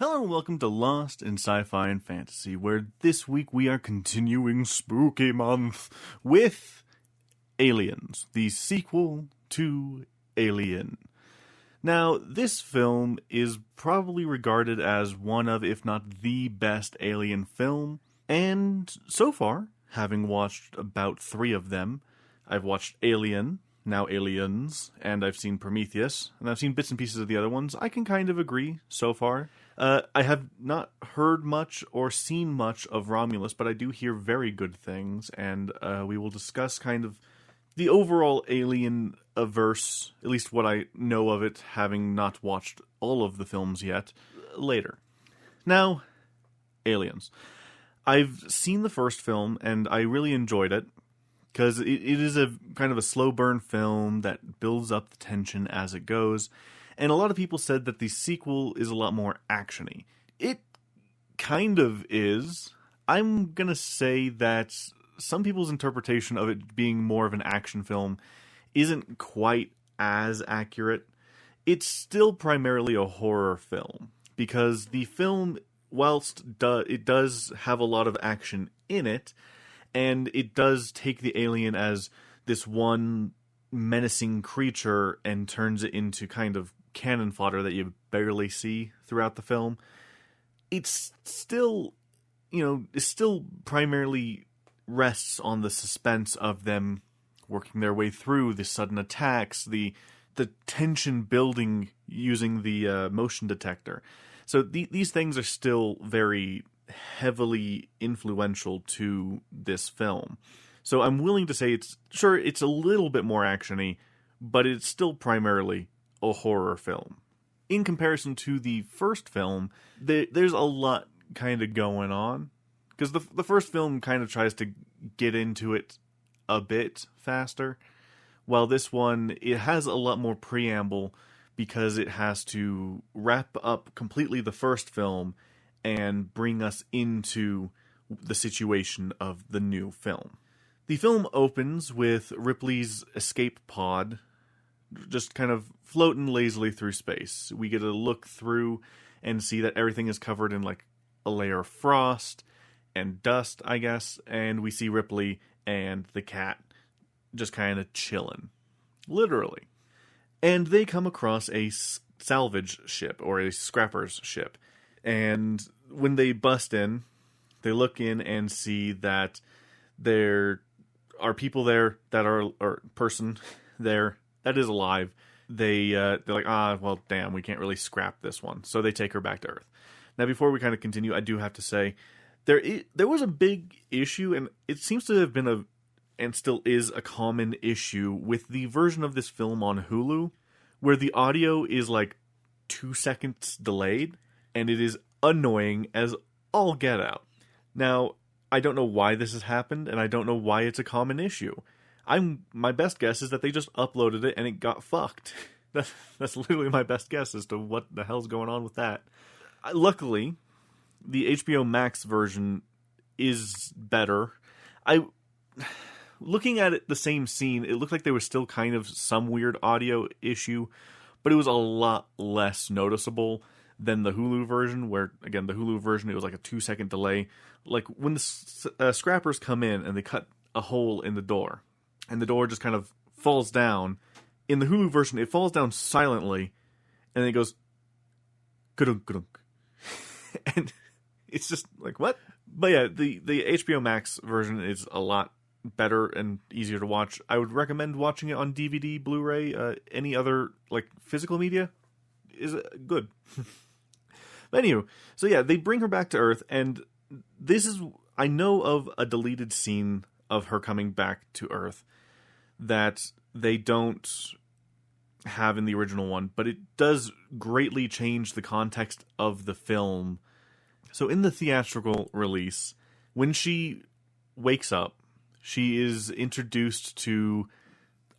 Hello and welcome to Lost in Sci-Fi and Fantasy, where this week we are continuing Spooky Month with Aliens, the sequel to Alien. Now, this film is probably regarded as one of, if not the best Alien film, and so far, having watched about 3 of them, I've watched Alien, now Aliens, and I've seen Prometheus, and I've seen bits and pieces of the other ones. I can kind of agree so far. I have not heard much or seen much of Romulus, but I do hear very good things, and we will discuss kind of the overall Alien-averse, at least what I know of it, having not watched all of the films yet, later. Now, Aliens. I've seen the first film, and I really enjoyed it, because it is a kind of a slow burn film that builds up the tension as it goes. And a lot of people said that the sequel is a lot more actiony. It kind of is. I'm going to say that some people's interpretation of it being more of an action film isn't quite as accurate. It's still primarily a horror film, because the film, whilst it does have a lot of action in it, and it does take the alien as this one menacing creature and turns it into kind of cannon fodder that you barely see throughout the film, it's still, it still primarily rests on the suspense of them working their way through the sudden attacks, the tension building using the motion detector. So these things are still very heavily influential to this film. So I'm willing to say it's a little bit more actiony, but it's still primarily a horror film. In comparison to the first film, there's a lot kind of going on, because the first film kind of tries to get into it a bit faster, while this one, it has a lot more preamble, because it has to wrap up completely the first film and bring us into the situation of the new film. The film opens with Ripley's escape pod just kind of floating lazily through space. We get a look through and see that everything is covered in like a layer of frost and dust, I guess, and we see Ripley and the cat just kind of chilling. Literally. And they come across a salvage ship, or a scrapper's ship. And when they bust in, they look in and see that there are people there that are, or person there that is alive. They're like, well, damn, we can't really scrap this one. So they take her back to Earth. Now, before we kind of continue, I do have to say, there was a big issue, and it seems to have been and still is a common issue with the version of this film on Hulu, where the audio is like 2 seconds delayed, and it is annoying as all get out. Now, I don't know why this has happened, and I don't know why it's a common issue. My best guess is that they just uploaded it and it got fucked. That's literally my best guess as to what the hell's going on with that. Luckily, the HBO Max version is better. Looking at it, the same scene, it looked like there was still kind of some weird audio issue, but it was a lot less noticeable than the Hulu version, where, again, the Hulu version, it was like a 2-second delay. Like, when the scrappers come in and they cut a hole in the door, and the door just kind of falls down. In the Hulu version, it falls down silently, and then it goes, ka-dunk, ka-dunk. And it's just like, what? But yeah, the HBO Max version is a lot better and easier to watch. I would recommend watching it on DVD, Blu-ray, any other, like, physical media is good. But anyway, so yeah, they bring her back to Earth, and I know of a deleted scene of her coming back to Earth that they don't have in the original one, but it does greatly change the context of the film. So in the theatrical release, when she wakes up, she is introduced to,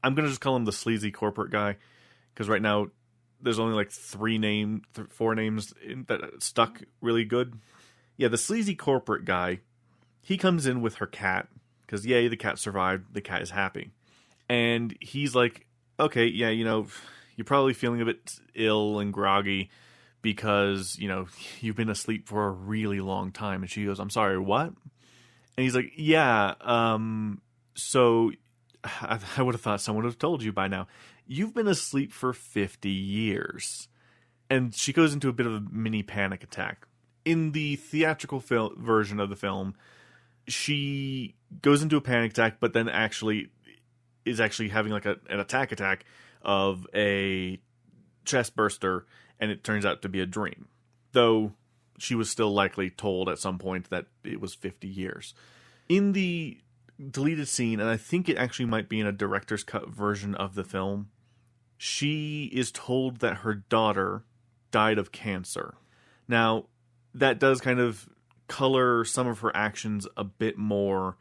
I'm going to just call him the sleazy corporate guy, because right now there's only like 4 names that stuck really good. Yeah, the sleazy corporate guy, he comes in with her cat, because yay, the cat survived, the cat is happy. And he's like, okay, yeah, you're probably feeling a bit ill and groggy, because, you've been asleep for a really long time. And she goes, I'm sorry, what? And he's like, yeah, so I would have thought someone would have told you by now. You've been asleep for 50 years. And she goes into a bit of a mini panic attack. In the theatrical version of the film, she goes into a panic attack, but then is actually having like an attack of a chest burster, and it turns out to be a dream. Though she was still likely told at some point that it was 50 years. In the deleted scene, and I think it actually might be in a director's cut version of the film, she is told that her daughter died of cancer. Now, that does kind of color some of her actions a bit more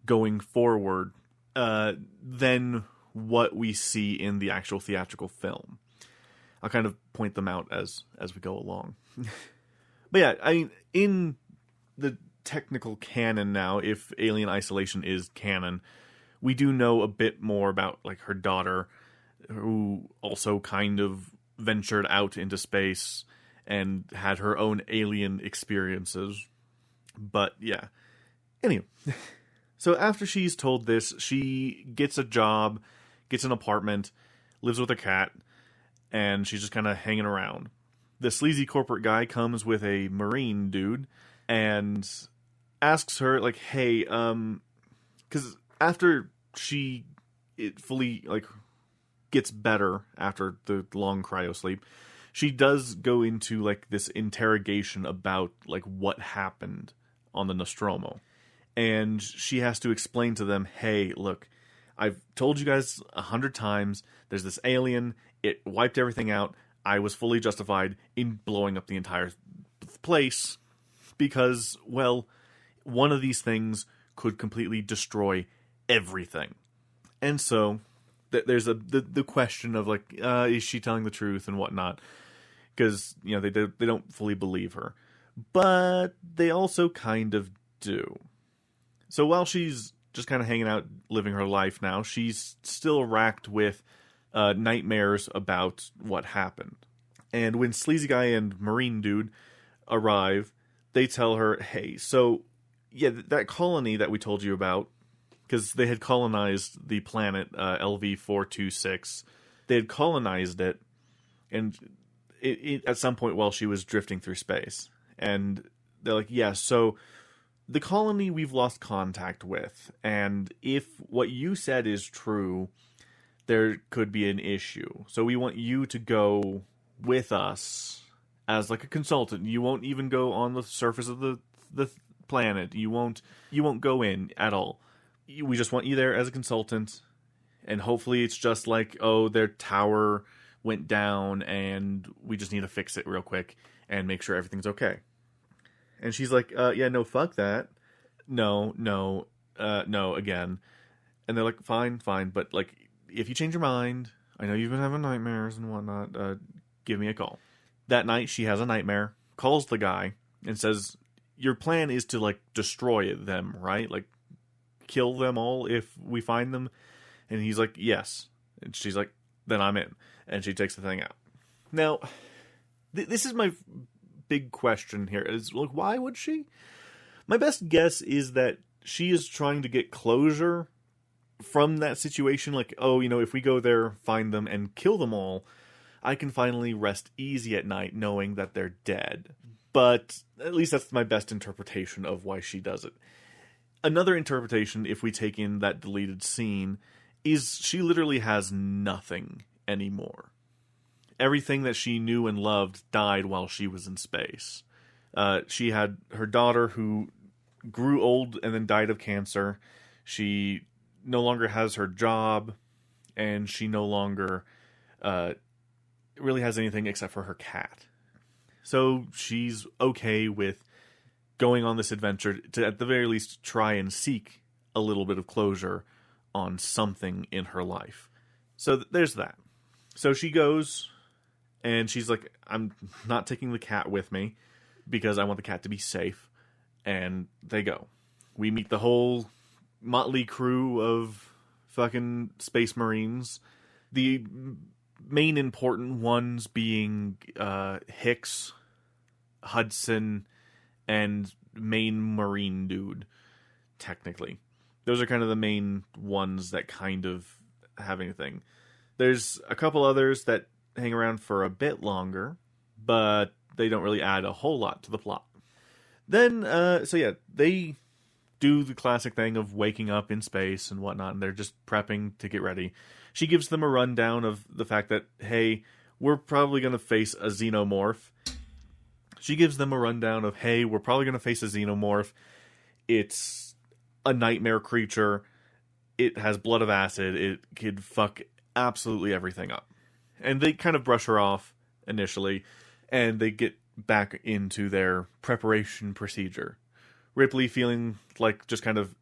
going forward than what we see in the actual theatrical film. I'll kind of point them out as we go along. But yeah, I mean, in the technical canon now, if Alien Isolation is canon, we do know a bit more about like her daughter, who also kind of ventured out into space and had her own alien experiences. But yeah. Anyway. So after she's told this, she gets a job, gets an apartment, lives with a cat, and she's just kind of hanging around. The sleazy corporate guy comes with a Marine dude and asks her, like, hey, because after it fully, like, gets better after the long cryo sleep, she does go into, like, this interrogation about, like, what happened on the Nostromo. And she has to explain to them, hey, look, I've told you guys 100 times, there's this alien, it wiped everything out, I was fully justified in blowing up the entire place because, well, one of these things could completely destroy everything. And so there's the question of, like, is she telling the truth and whatnot? Because, they don't fully believe her. But they also kind of do. So while she's just kind of hanging out, living her life now, she's still racked with nightmares about what happened. And when Sleazy Guy and Marine Dude arrive, they tell her, hey, so, yeah, that colony that we told you about, because they had colonized the planet LV-426, they had colonized it, and it at some point while she was drifting through space. And they're like, yeah, so the colony we've lost contact with, and if what you said is true, there could be an issue. So we want you to go with us as like a consultant. You won't even go on the surface of the planet. You won't go in at all. We just want you there as a consultant, and hopefully it's just like, oh, their tower went down and we just need to fix it real quick and make sure everything's okay. And she's like, yeah, no, fuck that. No, again. And they're like, fine, but like, if you change your mind, I know you've been having nightmares and whatnot, give me a call. That night, she has a nightmare, calls the guy, and says, your plan is to, like, destroy them, right? Like, kill them all if we find them? And he's like, yes. And she's like, then I'm in. And she takes the thing out. Now, this is my big question here. Is, like, why would she? My best guess is that she is trying to get closure from that situation. Like, oh, if we go there, find them, and kill them all, I can finally rest easy at night knowing that they're dead. But at least that's my best interpretation of why she does it. Another interpretation, if we take in that deleted scene, is she literally has nothing anymore. Everything that she knew and loved died while she was in space. She had her daughter who grew old and then died of cancer. She no longer has her job, and she no longer really has anything except for her cat. So she's okay with going on this adventure to, at the very least, try and seek a little bit of closure on something in her life. So there's that. So she goes, and she's like, I'm not taking the cat with me because I want the cat to be safe. And they go. We meet the whole motley crew of fucking space marines. The main important ones being Hicks, Hudson, and main Marine dude, technically. Those are kind of the main ones that kind of have anything. There's a couple others that hang around for a bit longer, but they don't really add a whole lot to the plot. Then, they do the classic thing of waking up in space and whatnot, and they're just prepping to get ready. She gives them a rundown of the fact that, hey, we're probably going to face a xenomorph. It's a nightmare creature. It has blood of acid. It could fuck absolutely everything up. And they kind of brush her off initially, and they get back into their preparation procedure. Ripley, feeling like just kind of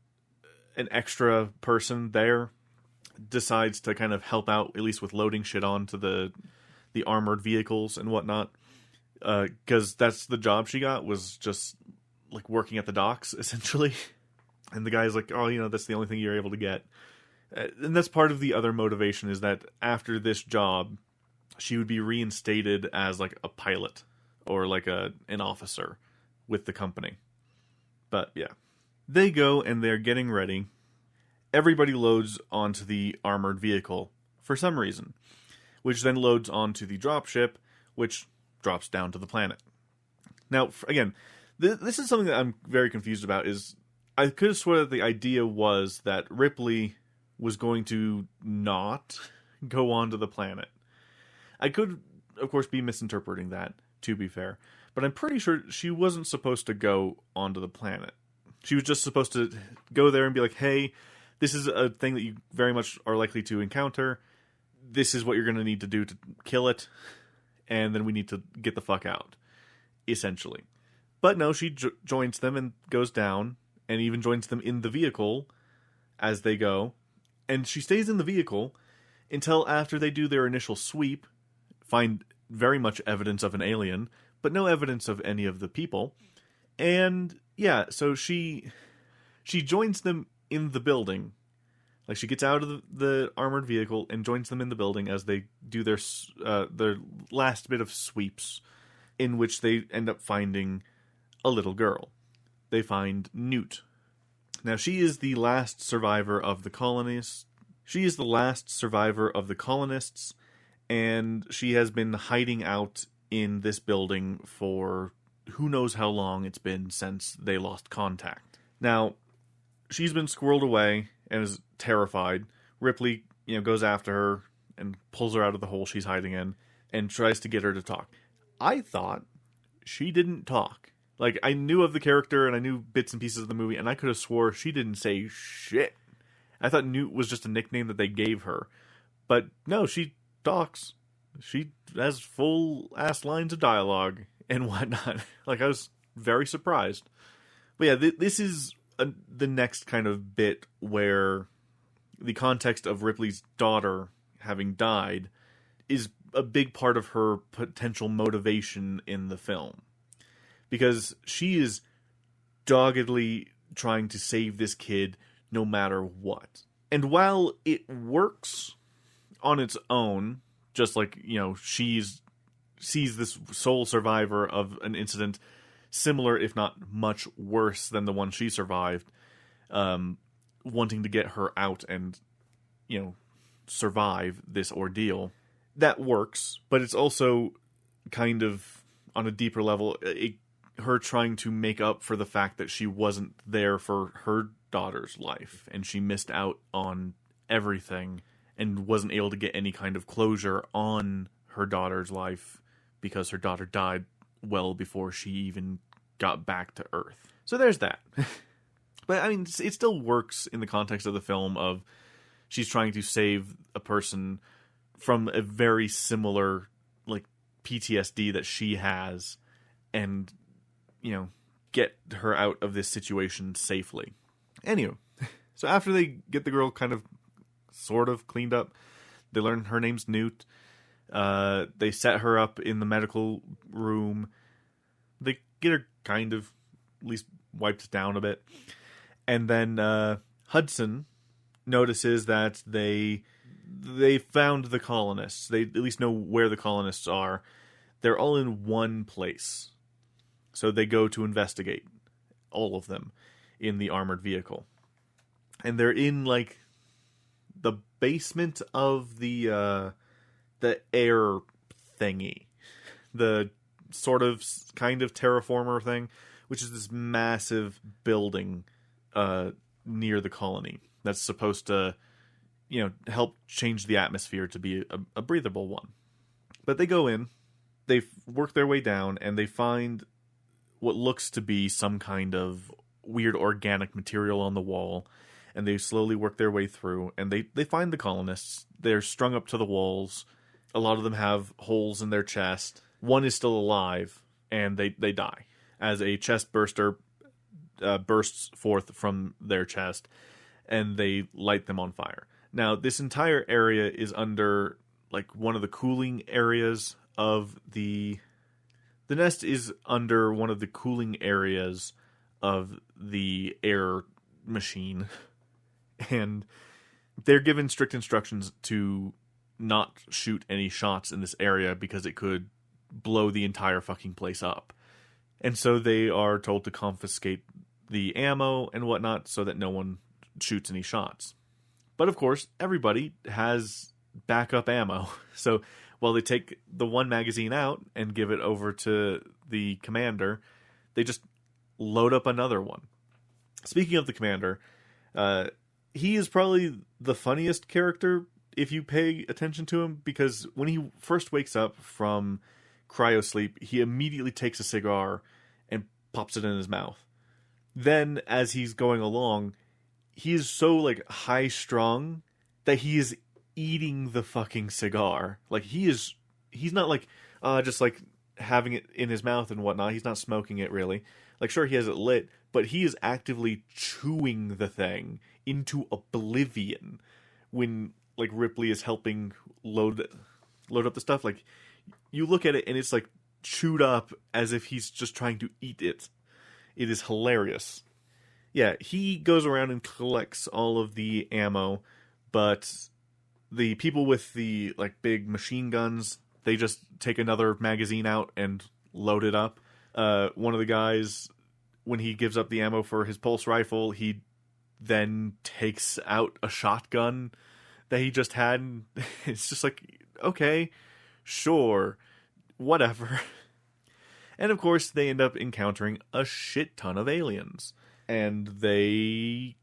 an extra person there, decides to kind of help out, at least with loading shit onto the armored vehicles and whatnot. Because that's the job she got, was just like working at the docks, essentially. And the guy's like, oh, that's the only thing you're able to get. And that's part of the other motivation, is that after this job, she would be reinstated as like a pilot or like an officer with the company. But yeah, they go and they're getting ready. Everybody loads onto the armored vehicle for some reason, which then loads onto the dropship, which drops down to the planet. Now, again, this is something that I'm very confused about. Is I could have sworn that the idea was that Ripley was going to not go onto the planet. I could, of course, be misinterpreting that, to be fair, but I'm pretty sure she wasn't supposed to go onto the planet. She was just supposed to go there and be like, hey, this is a thing that you very much are likely to encounter. This is what you're going to need to do to kill it, and then we need to get the fuck out, essentially. But no, she joins them and goes down, and even joins them in the vehicle as they go. And she stays in the vehicle until after they do their initial sweep, find very much evidence of an alien, but no evidence of any of the people. And yeah, so she joins them in the building. Like, she gets out of the armored vehicle and joins them in the building as they do their last bit of sweeps, in which they end up finding a little girl. They find Newt. Now, she is the last survivor of the colonists. And she has been hiding out in this building for who knows how long it's been since they lost contact. Now, she's been squirreled away and is terrified. Ripley, goes after her and pulls her out of the hole she's hiding in and tries to get her to talk. I thought she didn't talk. Like, I knew of the character and I knew bits and pieces of the movie, and I could have swore she didn't say shit. I thought Newt was just a nickname that they gave her. But no, she talks. She has full-ass lines of dialogue and whatnot. Like, I was very surprised. But yeah, this is the next kind of bit where the context of Ripley's daughter having died is a big part of her potential motivation in the film. Because she is doggedly trying to save this kid no matter what. And while it works on its own, just like, she sees this sole survivor of an incident similar, if not much worse than the one she survived, wanting to get her out and, survive this ordeal. That works, but it's also kind of, on a deeper level, her trying to make up for the fact that she wasn't there for her daughter's life, and she missed out on everything and wasn't able to get any kind of closure on her daughter's life because her daughter died well before she even got back to Earth. So there's that. But I mean, it still works in the context of the film of she's trying to save a person from a very similar, like, PTSD that she has, and get her out of this situation safely. Anyway, so after they get the girl kind of, sort of cleaned up, they learn her name's Newt. They set her up in the medical room. They get her kind of, at least, wiped down a bit. And then Hudson notices that they they found the colonists. They at least know where the colonists are. They're all in one place. So they go to investigate, all of them, in the armored vehicle. And they're in, like, the basement of the air thingy. The sort of, kind of terraformer thing, which is this massive building near the colony that's supposed to, help change the atmosphere to be a breathable one. But they go in, they work their way down, and they find what looks to be some kind of weird organic material on the wall, and they slowly work their way through, and they find the colonists. They're strung up to the walls. A lot of them have holes in their chest. One is still alive, and they die as a chest burster bursts forth from their chest, and they light them on fire. Now, this entire area is under, like, one of the cooling areas of the nest is under one of the cooling areas of the air machine. And they're given strict instructions to not shoot any shots in this area because it could blow the entire fucking place up. And so they are told to confiscate the ammo and whatnot so that no one shoots any shots. But of course, everybody has backup ammo. So while they take the one magazine out and give it over to the commander, they just load up another one. Speaking of the commander, he is probably the funniest character if you pay attention to him, because when he first wakes up from cryosleep, he immediately takes a cigar and pops it in his mouth. Then, as he's going along, he is so, like, high-strung that he is eating the fucking cigar. Like, he's not, like, just, like, having it in his mouth and whatnot. He's not smoking it, really. Like, sure, he has it lit, but he is actively chewing the thing into oblivion when, like, Ripley is helping load up the stuff. Like, you look at it and it's, like, chewed up as if he's just trying to eat it. It is hilarious. Yeah, he goes around and collects all of the ammo, but the people with the, like, big machine guns, they just take another magazine out and load it up. One of the guys, when he gives up the ammo for his pulse rifle, he then takes out a shotgun that he just had. It's just like, okay, sure, whatever. And of course, they end up encountering a shit ton of aliens. And they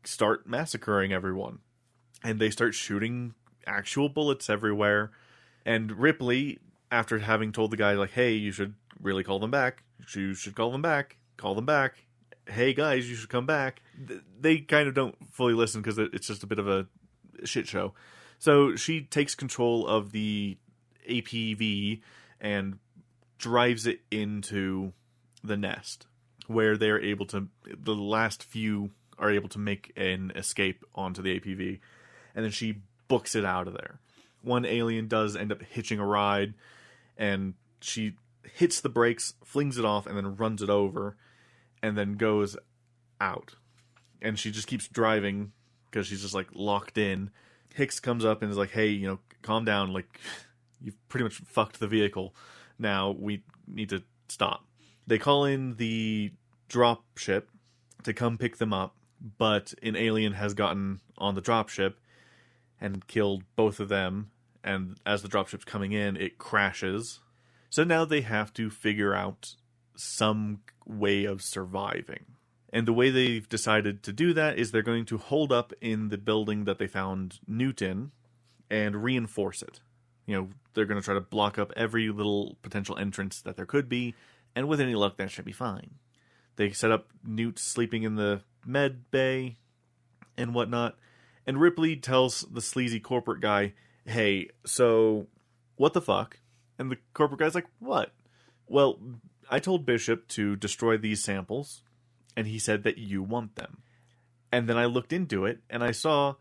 start massacring everyone. And they start shooting actual bullets everywhere. And Ripley, after having told the guy, like, hey, you should really call them back. You should call them back. Call them back. Hey, guys, you should come back. They kind of don't fully listen because it's just a bit of a shit show. So she takes control of the APV and drives it into the nest, where they're able to, the last few are able to make an escape onto the APV, and then she books it out of there. One alien does end up hitching a ride, and she hits the brakes, flings it off, and then runs it over, and then goes out. And she just keeps driving, because she's just, like, locked in. Hicks comes up and is like, hey, calm down, like, you've pretty much fucked the vehicle. Now, we need to stop. They call in the drop ship to come pick them up, but an alien has gotten on the drop ship and killed both of them, and as the dropship's coming in, it crashes. So now they have to figure out some way of surviving. And the way they've decided to do that is they're going to hold up in the building that they found Newt in and reinforce it. They're going to try to block up every little potential entrance that there could be, and with any luck, that should be fine. They set up Newt sleeping in the med bay and whatnot, and Ripley tells the sleazy corporate guy, hey, so, what the fuck? And the corporate guy's like, what? Well, I told Bishop to destroy these samples, and he said that you want them. And then I looked into it, and I saw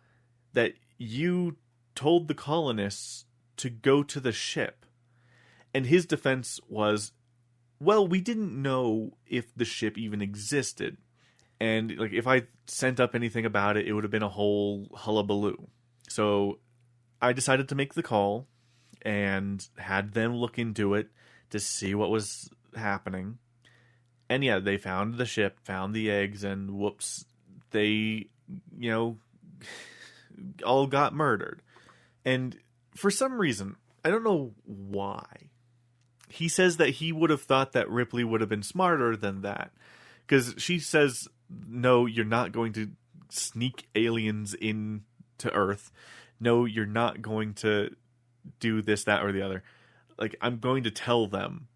that you told the colonists to go to the ship. And his defense was, well, we didn't know if the ship even existed. And, like, if I sent up anything about it, it would have been a whole hullabaloo. So I decided to make the call and had them look into it to see what was happening. And yeah, they found the ship, found the eggs, and whoops, they, all got murdered. And for some reason, I don't know why, he says that he would have thought that Ripley would have been smarter than that. Because she says, no, you're not going to sneak aliens in to Earth. No, you're not going to do this, that, or the other. Like, I'm going to tell them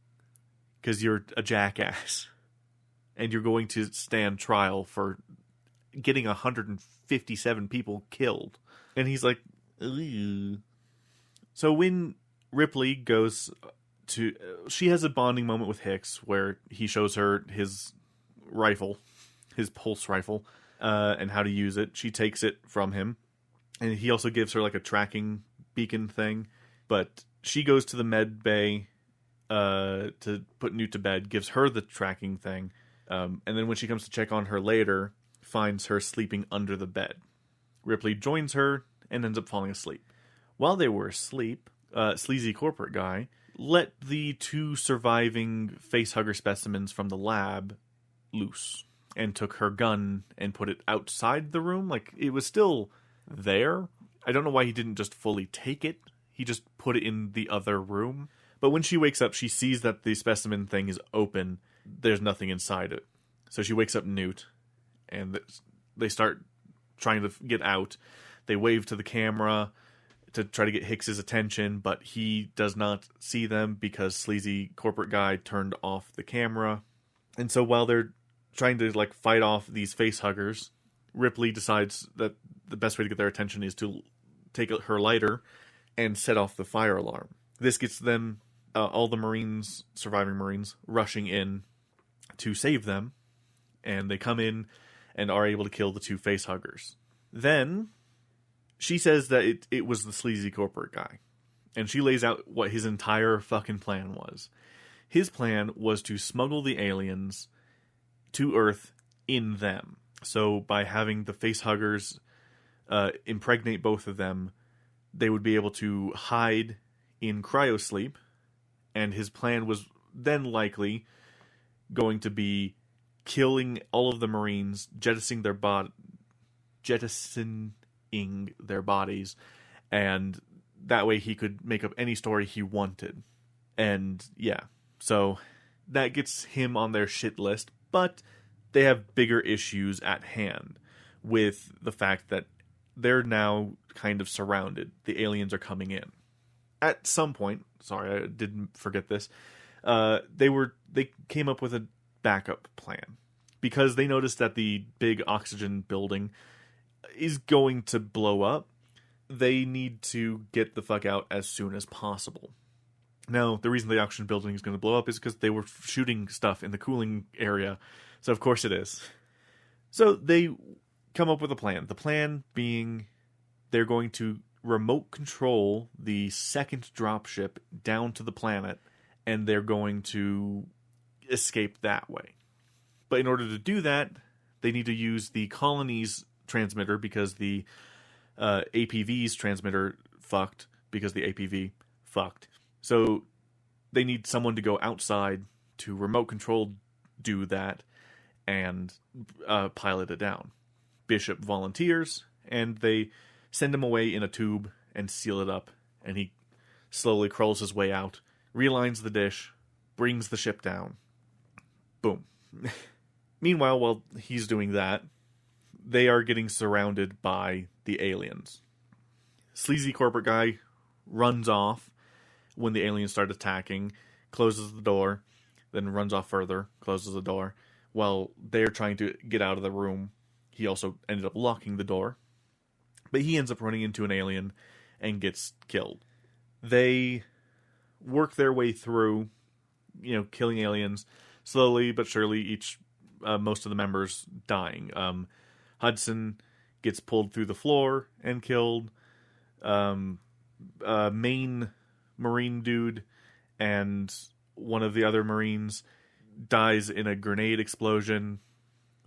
because you're a jackass. And you're going to stand trial for getting 157 people killed. And he's like, ugh. So when Ripley goes to... she has a bonding moment with Hicks where he shows her his rifle, his pulse rifle, and how to use it. She takes it from him. And he also gives her like a tracking beacon thing. But she goes to the med bay to put Newt to bed, gives her the tracking thing. And then when she comes to check on her later, finds her sleeping under the bed. Ripley joins her and ends up falling asleep. While they were asleep, sleazy corporate guy let the 2 surviving facehugger specimens from the lab loose and took her gun and put it outside the room. Like, it was still there. I don't know why he didn't just fully take it. He just put it in the other room. But when she wakes up, she sees that the specimen thing is open. There's nothing inside it. So she wakes up Newt, and they start trying to get out. They wave to the camera to try to get Hicks's attention, but he does not see them because sleazy corporate guy turned off the camera. And so while they're trying to like fight off these facehuggers, Ripley decides that the best way to get their attention is to take her lighter and set off the fire alarm. This gets them, all the Marines, surviving Marines, rushing in to save them, and they come in and are able to kill the 2 facehuggers. Then she says that it was the sleazy corporate guy, and she lays out what his entire fucking plan was. His plan was to smuggle the aliens to Earth in them. So by having the facehuggers impregnate both of them, they would be able to hide in cryosleep, and his plan was then likely going to be killing all of the Marines, jettisoning their bodies, and that way he could make up any story he wanted. And yeah, so that gets him on their shit list, but they have bigger issues at hand with the fact that they're now kind of surrounded. The aliens are coming in. At some point, sorry, I didn't forget this, they came up with a backup plan because they noticed that the big oxygen building is going to blow up. They need to get the fuck out as soon as possible. Now, the reason the oxygen building is going to blow up is because they were shooting stuff in the cooling area, so of course it is. So they come up with a plan. The plan being they're going to remote control the second dropship down to the planet, and they're going to escape that way. But in order to do that, they need to use the colony's transmitter because the APV's transmitter fucked because the APV fucked. So they need someone to go outside to remote control do that and pilot it down. Bishop volunteers, and they send him away in a tube and seal it up, and he slowly crawls his way out, realigns the dish, brings the ship down. Boom. Meanwhile, while he's doing that, they are getting surrounded by the aliens. Sleazy corporate guy runs off when the aliens start attacking, closes the door, then runs off further, closes the door. While they're trying to get out of the room, he also ended up locking the door. But he ends up running into an alien and gets killed. They work their way through, killing aliens slowly but surely. Most of the members dying. Hudson gets pulled through the floor and killed. Main Marine dude and one of the other Marines dies in a grenade explosion,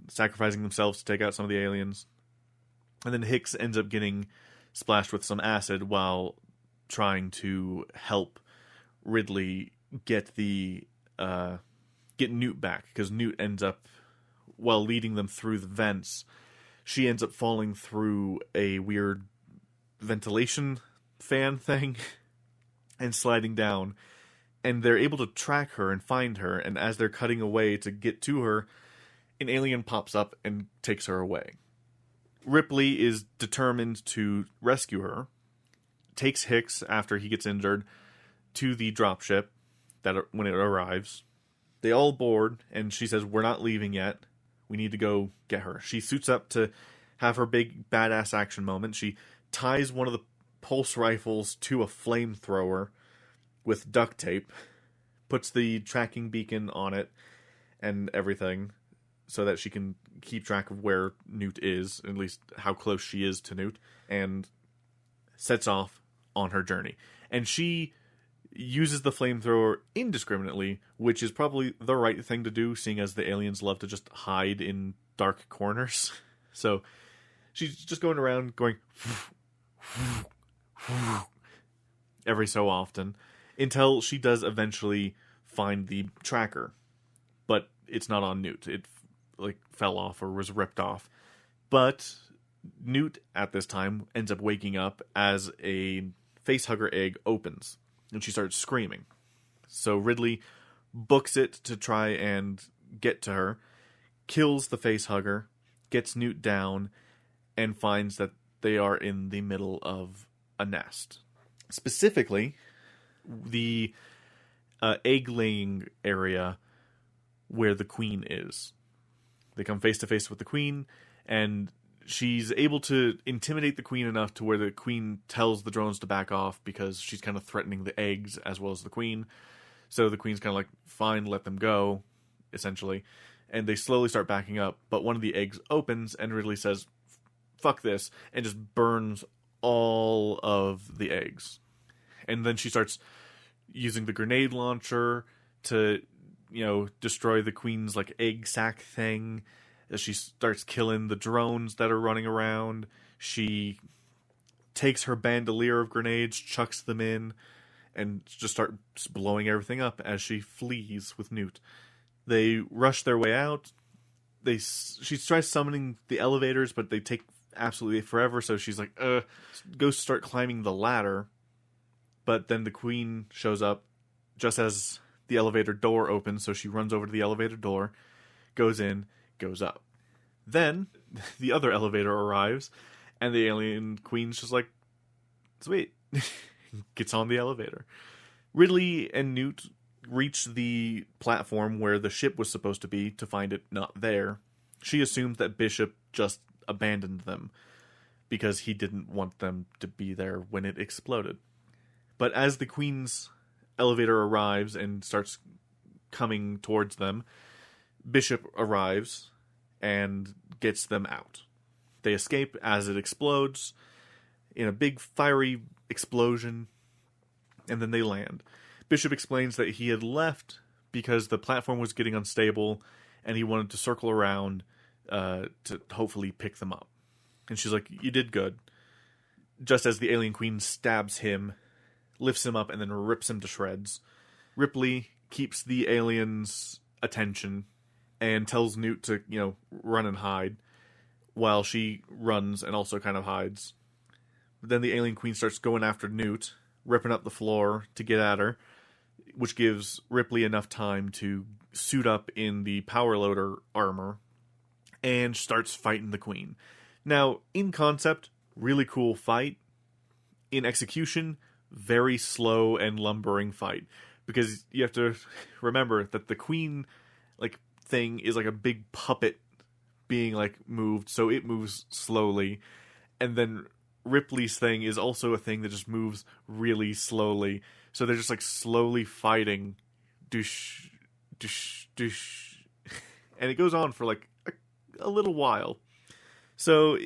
sacrificing themselves to take out some of the aliens. And then Hicks ends up getting splashed with some acid while trying to help Ridley get Newt back, because Newt ends up, while leading them through the vents, she ends up falling through a weird ventilation fan thing and sliding down, and they're able to track her and find her, and as they're cutting away to get to her, an alien pops up and takes her away. Ripley is determined to rescue her, takes Hicks after he gets injured to the dropship when it arrives. They all board, and she says, "We're not leaving yet. We need to go get her." She suits up to have her big badass action moment. She ties one of the pulse rifles to a flamethrower with duct tape, puts the tracking beacon on it and everything so that she can keep track of where Newt is, at least how close she is to Newt, and sets off on her journey. And she uses the flamethrower indiscriminately, which is probably the right thing to do, seeing as the aliens love to just hide in dark corners. So she's just going around going every so often until she does eventually find the tracker. But it's not on Newt. It fell off or was ripped off. But Newt at this time ends up waking up as a facehugger egg opens, and she starts screaming. So Ridley books it to try and get to her, kills the facehugger, gets Newt down, and finds that they are in the middle of a nest. Specifically, the egg-laying area where the queen is. They come face to face with the queen, and she's able to intimidate the queen enough to where the queen tells the drones to back off because she's kind of threatening the eggs as well as the queen. So the queen's kind of like, fine, let them go, essentially. And they slowly start backing up, but one of the eggs opens, and Ridley says, "Fuck this," and just burns all of the eggs. And then she starts using the grenade launcher to, destroy the queen's egg sack thing. As she starts killing the drones that are running around, she takes her bandolier of grenades, chucks them in, and just starts blowing everything up as she flees with Newt. They rush their way out. She tries summoning the elevators, but they take absolutely forever, so she's like, goes to start climbing the ladder. But then the queen shows up just as the elevator door opens, so she runs over to the elevator door, goes in, goes up. Then the other elevator arrives, and the alien queen's just like, sweet, gets on the elevator. Ridley and Newt reach the platform where the ship was supposed to be to find it not there. She assumes that Bishop just abandoned them because he didn't want them to be there when it exploded. But as the queen's elevator arrives and starts coming towards them, Bishop arrives and gets them out. They escape as it explodes in a big fiery explosion, and then they land. Bishop explains that he had left because the platform was getting unstable, and he wanted to circle around to hopefully pick them up. And she's like, "You did good." Just as the alien queen stabs him, lifts him up, and then rips him to shreds. Ripley keeps the alien's attention and tells Newt to, run and hide, while she runs and also kind of hides. But then the alien queen starts going after Newt, ripping up the floor to get at her, which gives Ripley enough time to suit up in the power loader armor and starts fighting the queen. Now, in concept, really cool fight. In execution, very slow and lumbering fight, because you have to remember that the queen thing is like a big puppet being moved, so it moves slowly, and then Ripley's thing is also a thing that just moves really slowly, so they're just slowly fighting, doosh, doosh, doosh, and it goes on for a little while. So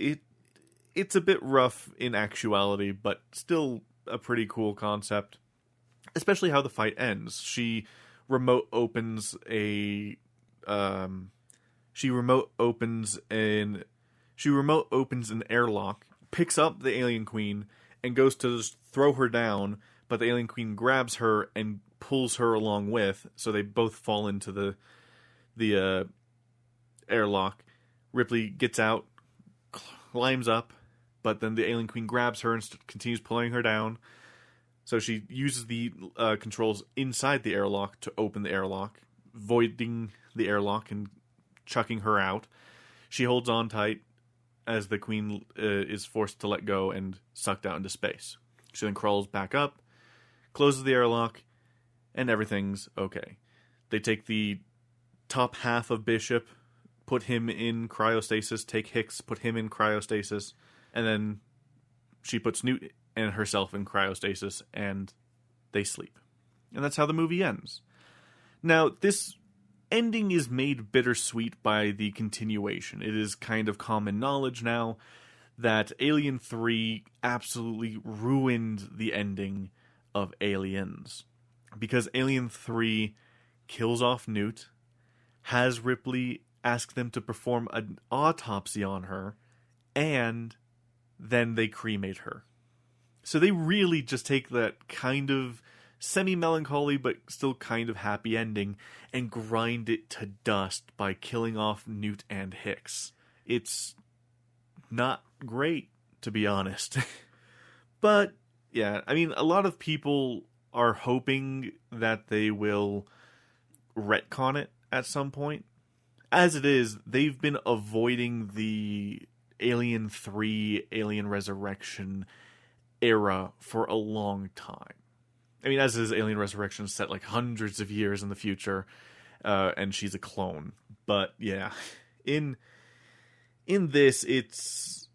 it's a bit rough in actuality, but still a pretty cool concept, especially how the fight ends. She remote opens an airlock picks up the alien queen and goes to just throw her down, but the alien queen grabs her and pulls her along with, so they both fall into the airlock. Ripley gets out, climbs up, but then the alien queen grabs her and continues pulling her down. So she uses the controls inside the airlock to open the airlock, voiding the airlock and chucking her out. She holds on tight as the queen is forced to let go and sucked out into space. She then crawls back up, closes the airlock, and everything's okay. They take the top half of Bishop, put him in cryostasis, take Hicks, put him in cryostasis, and then she puts Newt and herself in cryostasis, and they sleep. And that's how the movie ends. Now, this ending is made bittersweet by the continuation. It is kind of common knowledge now that Alien 3 absolutely ruined the ending of Aliens. Because Alien 3 kills off Newt, has Ripley ask them to perform an autopsy on her, and then they cremate her. So they really just take that kind of semi-melancholy but still kind of happy ending and grind it to dust by killing off Newt and Hicks. It's not great, to be honest. But, yeah, I mean, a lot of people are hoping that they will retcon it at some point. As it is, they've been avoiding the Alien 3, Alien Resurrection era for a long time. I mean, as is, Alien Resurrection set like hundreds of years in the future, and she's a clone. But yeah, in this, it's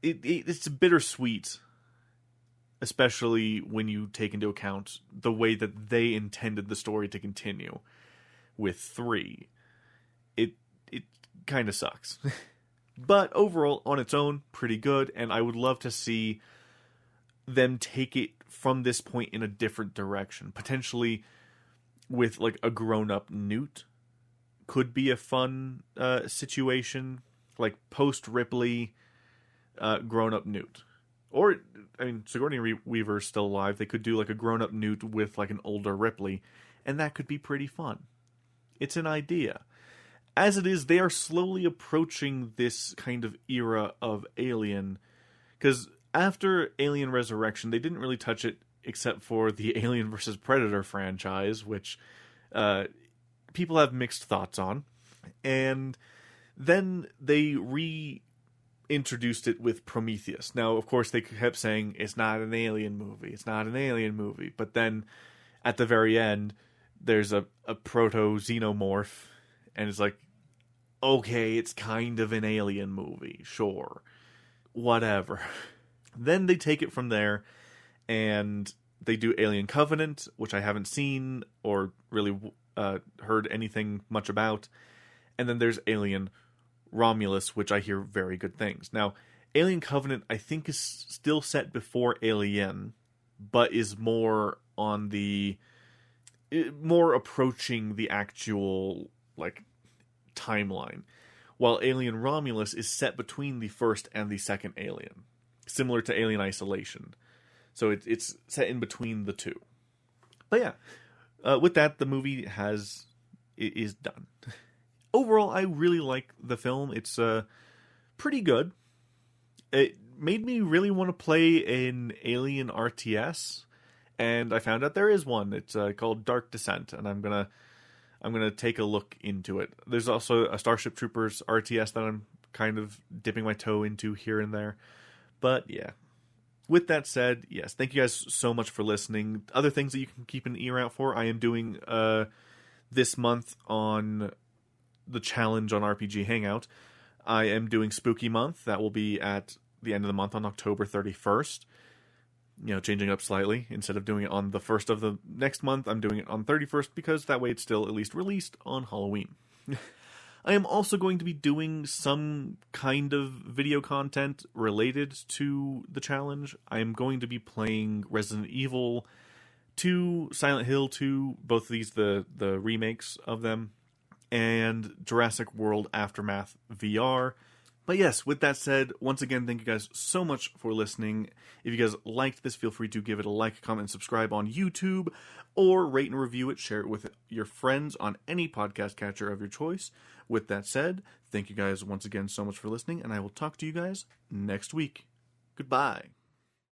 bittersweet, especially when you take into account the way that they intended the story to continue with 3. It kind of sucks. But overall, on its own, pretty good, and I would love to see them take it from this point in a different direction. Potentially with like a grown-up Newt could be a fun situation, like post-Ripley grown-up Newt. Or, I mean, Sigourney Weaver's still alive. They could do like a grown-up Newt with like an older Ripley, and that could be pretty fun. It's an idea. As it is, they are slowly approaching this kind of era of Alien, because after Alien Resurrection, they didn't really touch it except for the Alien vs. Predator franchise, which people have mixed thoughts on. And then they reintroduced it with Prometheus. Now, of course, they kept saying, it's not an Alien movie, it's not an Alien movie. But then, at the very end, there's a proto-xenomorph, and it's like, okay, it's kind of an Alien movie, sure. Whatever. Then they take it from there, and they do Alien Covenant, which I haven't seen or really heard anything much about. And then there's Alien Romulus, which I hear very good things. Now, Alien Covenant, I think, is still set before Alien, but is more on the... more approaching the actual, like, timeline. While Alien Romulus is set between the first and the second Alien. Similar to Alien Isolation. So it's set in between the two. But yeah, with that, the movie is done. Overall, I really like the film. It's pretty good. It made me really want to play an Alien RTS, and I found out there is one. It's called Dark Descent, and I'm gonna take a look into it. There's also a Starship Troopers RTS that I'm kind of dipping my toe into here and there. But yeah, with that said, yes, thank you guys so much for listening. Other things that you can keep an ear out for, I am doing this month on the challenge on RPG Hangout. I am doing Spooky Month. That will be at the end of the month on October 31st. You know, changing up slightly. Instead of doing it on the 1st of the next month, I'm doing it on 31st because that way it's still at least released on Halloween. I am also going to be doing some kind of video content related to the challenge. I am going to be playing Resident Evil 2, Silent Hill 2, both of these the remakes of them, and Jurassic World Aftermath VR. But yes, with that said, once again, thank you guys so much for listening. If you guys liked this, feel free to give it a like, comment, and subscribe on YouTube, or rate and review it, share it with your friends on any podcast catcher of your choice. With that said, thank you guys once again so much for listening, and I will talk to you guys next week. Goodbye.